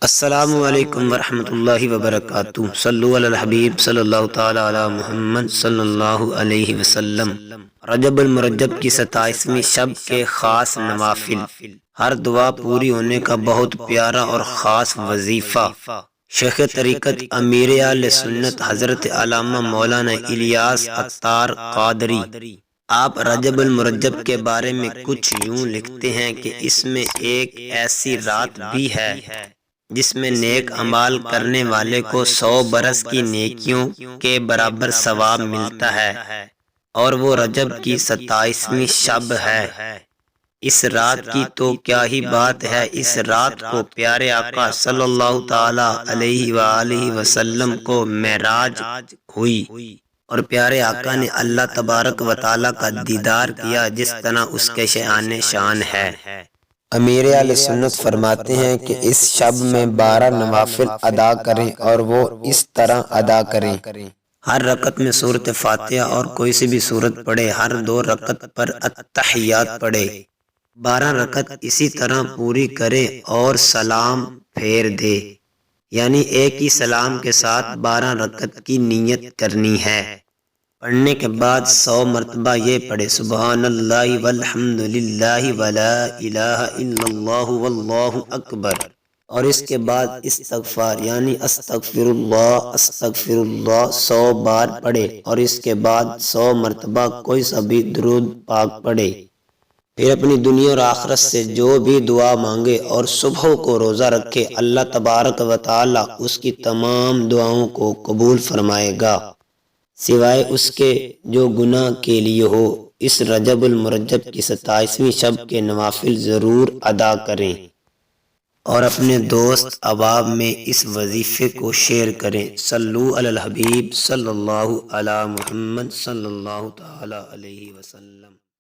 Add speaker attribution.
Speaker 1: السلام علیکم ورحمۃ اللہ وبرکاتہ۔ صلو علی الحبیب صلی اللہ تعالی علی محمد صلی اللہ علیہ وسلم۔ رجب المرجب کی 27ویں شب کے خاص نوافل۔ ہر دعا پوری ہونے کا بہت پیارا اور خاص وظیفہ۔ شیخ طریقت امیر اہل سنت حضرت علامہ مولانا الیاس عطار قادری، آپ رجب المرجب کے بارے میں کچھ یوں لکھتے ہیں کہ اس میں ایک ایسی رات بھی ہے جس میں نیک اعمال کرنے والے کو 100 برس کی نیکیوں کے برابر ثواب ملتا ہے، اور وہ رجب کی 27ویں شب ہے۔ اس رات کی تو کیا ہی بات ہے، اس رات کو پیارے آقا صلی اللہ تعالی علیہ وآلہ وسلم کو معراج ہوئی، اور پیارے آقا نے اللہ تبارک و تعالی کا دیدار کیا، جس طرح اس کے شان شان ہے۔ امیر اہل سنت فرماتے ہیں کہ اس شب میں 12 نوافل ادا کریں، اور وہ اس طرح ادا کریں: ہر رکعت میں سورۃ فاتحہ اور کوئی سی بھی سورت پڑھے، ہر 2 رکعت پر التحیات پڑھے، 12 رکعت اسی طرح پوری کرے اور سلام پھیر دے، یعنی ایک ہی سلام کے ساتھ 12 رکعت کی نیت کرنی ہے۔ پڑھنے کے بعد 100 مرتبہ یہ پڑھے: سبحان اللہ والحمد للہ ولا الہ الا اللہ واللہ اکبر، اور اس کے بعد استغفار یعنی استغفر اللہ 100 بار پڑھے، اور اس کے بعد 100 مرتبہ کوئی سا بھی درود پاک پڑھے۔ پھر اپنی دنیا اور آخرت سے جو بھی دعا مانگے اور صبح کو روزہ رکھے، اللہ تبارک و تعالی اس کی تمام دعاؤں کو قبول فرمائے گا، سوائے اس کے جو گناہ کے لیے ہو۔ اس رجب المرجب کی 27ویں شب کے نوافل ضرور ادا کریں، اور اپنے دوست احباب میں اس وظیفے کو شیئر کریں۔ صلو علی الحبیب صلی اللہ علی محمد صلی اللہ تعالی علیہ وسلم۔